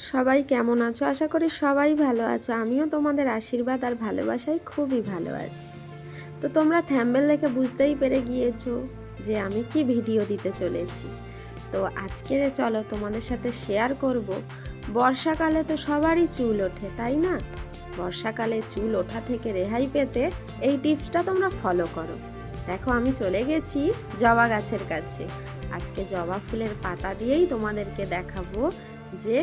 সবাই কেমন আছো? আশা করি সবাই ভালো আছো। আমিও তোমাদের আশীর্বাদ আর ভালোবাসায় খুবই ভালো আছি। তো তোমরা থাম্বনেল দেখে বুঝতেই পেরে গিয়েছো যে আমি কি ভিডিও দিতে চলেছি। তো আজকে চলো তোমাদের সাথে শেয়ার করব, বর্ষাকালে তো সবারই চুল ওঠে, তাই না? বর্ষাকালে চুল ওঠা থেকে রেহাই পেতে এই টিপসটা তোমরা ফলো করো। দেখো, আমি চলে গেছি জবা গাছের কাছে। আজকে জবা ফুলের পাতা দিয়েই তোমাদেরকে দেখাবো যে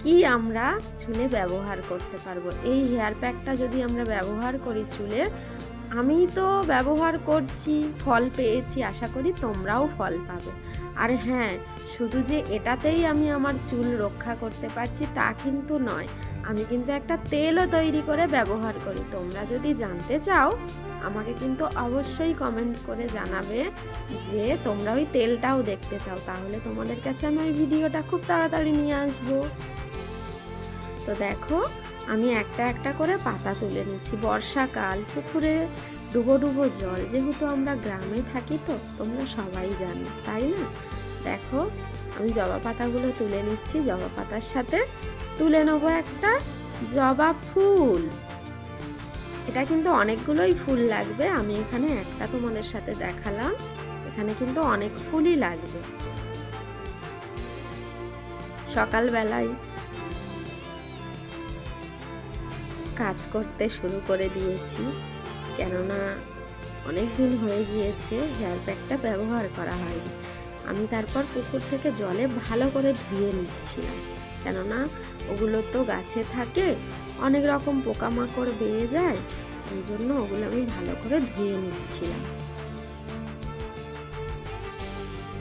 কি আমরা চুলে ব্যবহার করতে পারবো। এই হেয়ার প্যাকটা যদি আমরা ব্যবহার করি চুলে, আমি তো ব্যবহার করছি, ফল পেয়েছি, আশা করি তোমরাও ফল পাবে। আর হ্যাঁ, শুধু যে এটাতেই আমি আমার চুল রক্ষা করতে পারছি তা কিন্তু নয়, আমি কিন্তু একটা তেলও তৈরি করে ব্যবহার করি। তোমরা যদি জানতে চাও আমাকে কিন্তু অবশ্যই কমেন্ট করে জানাবে যে তোমরা ওই তেলটাও দেখতে চাও, তাহলে তোমাদের কাছে আমি ওই ভিডিওটা খুব তাড়াতাড়ি নিয়ে আসবো। তো দেখো, আমি একটা একটা করে পাতা তুলে নিচ্ছি। বর্ষাকাল, পুকুরে ডুবো ডুবো জল, যেহেতু আমরা গ্রামে থাকি তো তোমরা সবাই জানো, তাই না? দেখো, আমি জবা পাতাগুলো তুলে নিচ্ছি। জবা পাতার সাথে তুলে নেবো একটা জবা ফুল। এটা কিন্তু অনেকগুলোই ফুল লাগবে, আমি এখানে একটা তোমাদের সাথে দেখালাম, এখানে কিন্তু অনেক ফুলই লাগবে। সকালবেলায় কাজ করতে শুরু করে দিয়েছি, কেননা অনেক দিন হয়ে গিয়েছে হেয়ার প্যাকটা ব্যবহার করা হয়নি। আমি তারপর পুকুর থেকে জলে ভালো করে ধুয়ে নিচ্ছিলাম, কেননা ওগুলো তো গাছে থাকে, অনেক রকম পোকামাকড় বেয়ে যায়, ওই জন্য ওগুলো আমি ভালো করে ধুয়ে নিচ্ছিলাম।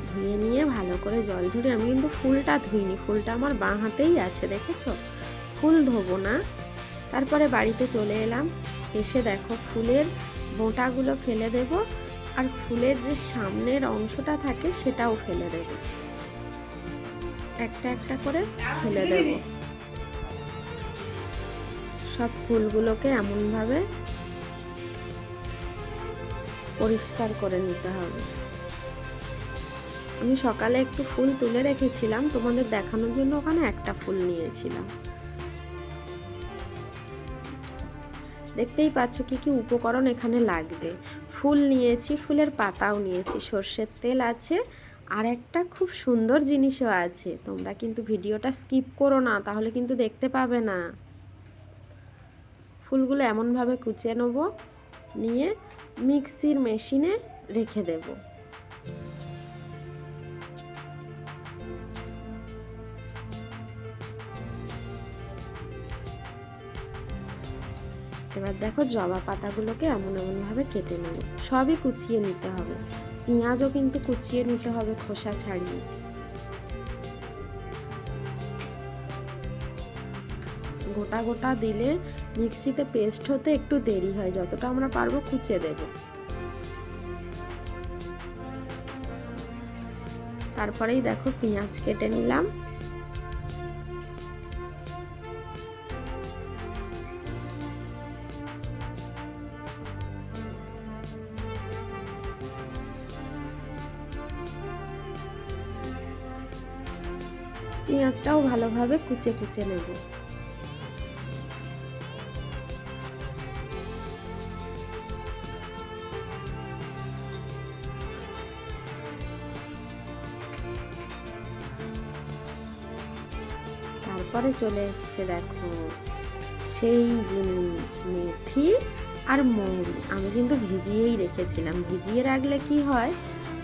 ধুয়ে নিয়ে ভালো করে জল ঝরে, আমি কিন্তু ফুলটা ধুইনি, ফুলটা আমার বাঁ হাতেই আছে, দেখেছো? ফুল ধোবো না। তারপরে বাড়িতে চলে এলাম, এসে দেখো ফুলের বোঁটাগুলো ফেলে দেব, আর ফুলের যে সামনের অংশটা থাকে সেটাও ফেলে দেব, একটা একটা করে ফেলে দেব। সব ফুলগুলোকে এমনভাবে পরিষ্কার করে নিতে হবে। আমি সকালে একটু ফুল তুলে রেখেছিলাম তোমাদের দেখানোর জন্য, ওখানে একটা ফুল নিয়েছিলাম। দেখতেই পাচ্ছ কি কি উপকরণ এখানে লাগবে। ফুল নিয়েছি, ফুলের পাতাও নিয়েছি, সর্ষের তেল আছে, আর একটা খুব সুন্দর জিনিসও আছে। তোমরা কিন্তু ভিডিওটা স্কিপ করো না, তাহলে কিন্তু দেখতে পাবে না। ফুলগুলো এমনভাবে কুচিয়ে নেব, নিয়ে মিক্সির মেশিনে রেখে দেব। এবার দেখো, জবা পাতাগুলোকে এমনভাবে কেটে নেব, সবই কুচিয়ে নিতে হবে। পেঁয়াজও কিন্তু কুচিয়ে নিতে হবে, খোসা ছাড়িয়ে। গোটা গোটা দিলে মিক্সিতে পেস্ট হতে একটু দেরি হয়, যতটা আমরা পারবো কুচিয়ে দেব। তারপরেই দেখো, পেঁয়াজ কেটে নিলাম। পেঁয়াজটাও ভালোভাবে কুচে কুচে নেব। তারপরে চলে এসছে দেখো সেই জিনিস, মেথি আর মৌরি। আমি কিন্তু ভিজিয়েই রেখেছিলাম, ভিজিয়ে রাখলে কি হয়,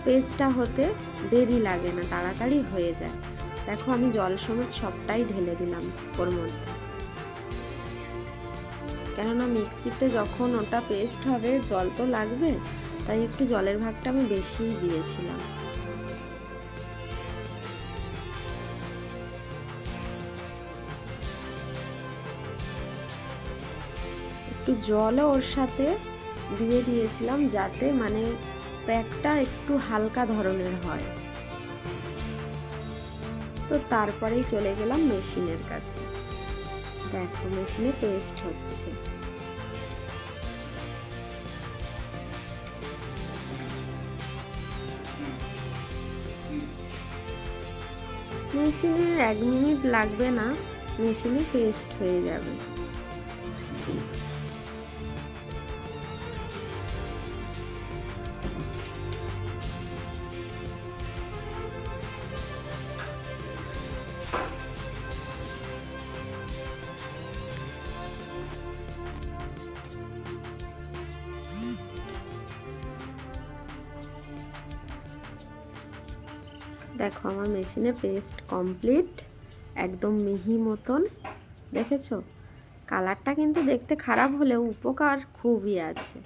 পেস্টটা হতে দেরি লাগে না, তাড়াতাড়ি হয়ে যায়। দেখো, আমি জল সমেত সবটাই ঢেলে দিলাম ওর মধ্যে, কেননা মিক্সিতে যখন ওটা পেস্ট হবে জল তো লাগবে, তাই একটু জলের ভাগটা আমি বেশিই দিয়েছিলাম। একটু জলও ওর সাথে দিয়ে দিয়েছিলাম, যাতে মানে প্যাকটা একটু হালকা ধরনের হয়। তো তারপরেই চলে গেলাম মেশিনের কাছে। দেখো, মেশিনে পেস্ট হচ্ছে। মেশিনে 1 মিনিট লাগবে না, মেশিনে পেস্ট হয়ে যাবে। দেখো আমার মেশিনে পেস্ট কমপ্লিট, একদম মিহি মতন। দেখেছো কালারটা কিন্তু দেখতে খারাপ হলেও উপকার খুবই আছে।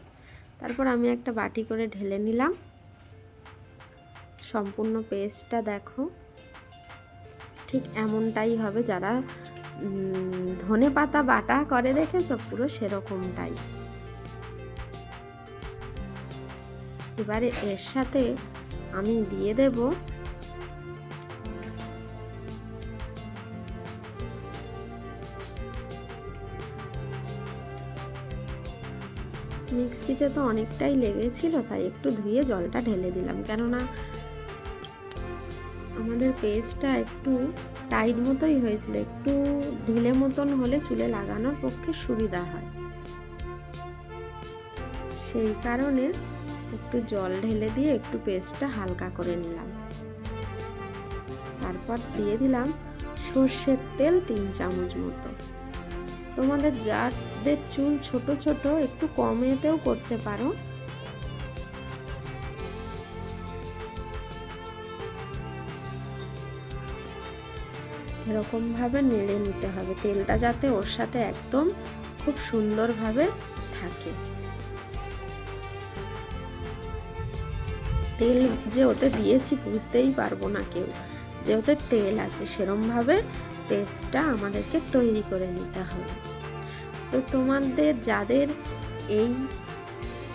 তারপর আমি একটা বাটি করে ঢেলে নিলাম সম্পূর্ণ পেস্টটা। দেখো ঠিক এমনটাই হবে, যারা ধনে পাতা বাটা করে দেখেছো পুরো সেরকমটাই। এবারে এর সাথে আমি দিয়ে দেব মিক্সিতে তো অনেকটাই লেগেছিল, তাই একটু ধুয়ে জলটা ঢেলে দিলাম, কেননা আমাদের পেস্টটা একটু টাইট মতোই হয়েছিল, একটু ঢিলে মতন হলে চুলে লাগানোর পক্ষে সুবিধা হয়, সেই কারণে একটু জল ঢেলে দিয়ে একটু পেস্টটা হালকা করে নিলাম। তারপর দিয়ে দিলাম সর্ষের তেল 3 চামচ মতো। তোমাদের যাদের চুল ছোট ছোট একটু কমেতেও করতে পারো। এরকম ভাবে নেড়ে নিতে হবে, তেলটা যাতে ওর সাথে একদম খুব সুন্দরভাবে থাকে। তেল যে ওতে দিয়েছি বুঝতেই পারবো না কেউ যে ওতে তেল আছে, সেরমভাবে পেস্টটা আমাদেরকে তৈরি করে নিতে হবে। তো তোমাদের যাদের এই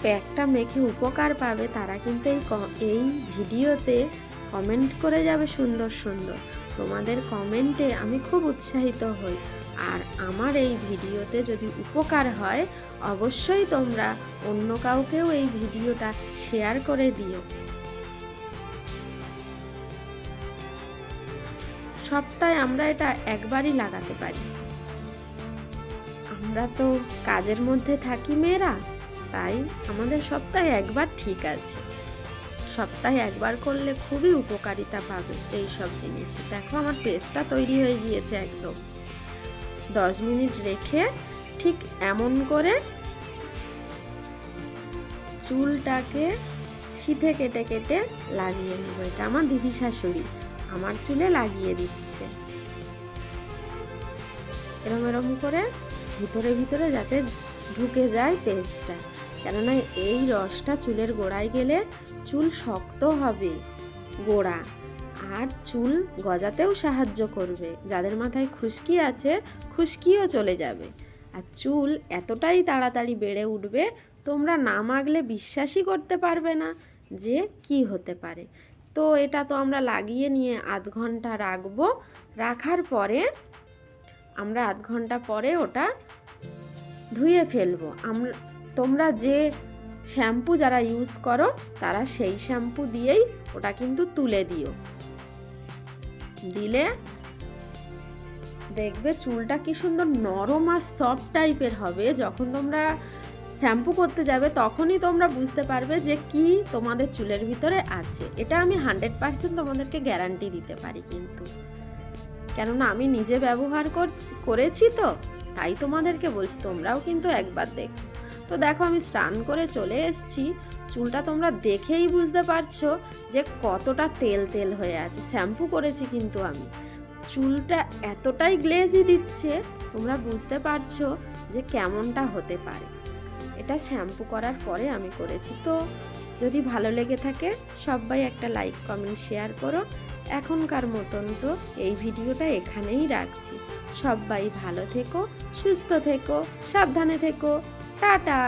প্যাকটা মেখে উপকার পাবে তারা কিন্তু এই ভিডিওতে কমেন্ট করে যাবে সুন্দর সুন্দর। তোমাদের কমেন্টে আমি খুব উৎসাহিত হই, আর আমার এই ভিডিওতে যদি উপকার হয় অবশ্যই তোমরা অন্য কাউকেও এই ভিডিওটা শেয়ার করে দিও। সপ্তাহে আমরা এটা একবারই লাগাতে পারি। আমরা তো কাজের মধ্যে থাকি মেয়েরা, তাই আমাদের সপ্তাহে একবার ঠিক আছে। সপ্তাহে একবার করলে খুবই উপকারিতা পাবে এই সব জিনিস। দেখো আমার পেস্টটা তৈরি হয়ে গিয়েছে একদম। 10 মিনিট রেখে ঠিক এমন করে চুলটাকে সিধে কেটে কেটে লাগিয়ে নেব। এটা আমার দিদি শাশুড়ি আমার চুলে লাগিয়ে দিচ্ছে। এরম এরম করে ভিতরে ভিতরে যাতে ঢুকে যায় পেস্টটা, কেননা এই রসটা চুলের গোড়ায় গেলে চুল শক্ত হবে গোড়া, আর চুল গজাতেও সাহায্য করবে। যাদের মাথায় খুশকি আছে খুশকিও চলে যাবে, আর চুল এতটাই তাড়াতাড়ি বেড়ে উঠবে তোমরা না মাখলে বিশ্বাসই করতে পারবে না যে কি হতে পারে। তো এটা তো আমরা লাগিয়ে নিয়ে আধ ঘন্টা রাখবো। রাখার পরে আমরা আধ ঘন্টা পরে ওটা ধুয়ে ফেলবো। তোমরা যে শ্যাম্পু যারা ইউজ করো তারা সেই শ্যাম্পু দিয়েই ওটা কিন্তু তুলে দিও। দিলে দেখবে চুলটা কি সুন্দর নরম আর সফট টাইপের হবে। যখন তোমরা শ্যাম্পু করতে যাবে তখনই তোমরা বুঝতে পারবে যে কি তোমাদের চুলের ভিতরে আছে। এটা আমি 100% তোমাদেরকে গ্যারান্টি দিতে পারি, কিন্তু কেননা আমি নিজে ব্যবহার করেছি তো তাই তোমাদেরকে বলছি, তোমরাও কিন্তু একবার দেখো। তো দেখো আমি স্নান করে চলে এসেছি, চুলটা তোমরা দেখেই বুঝতে পারছো যে কতটা তেল তেল হয়ে আছে। শ্যাম্পু করেছি কিন্তু আমি, চুলটা এতটাই গ্লেজি দিচ্ছে তোমরা বুঝতে পারছো যে কেমনটা হতে পারে। এটা শ্যাম্পু করার পরে আমি করেছি। তো যদি ভালো লেগে থাকে সবাই একটা লাইক কমেন্ট শেয়ার করো। এখনকার মতন তো এই ভিডিওটা এখানেই রাখছি। সবাই ভালো থেকো, সুস্থ থেকো, সাবধানে থেকো। টাটা।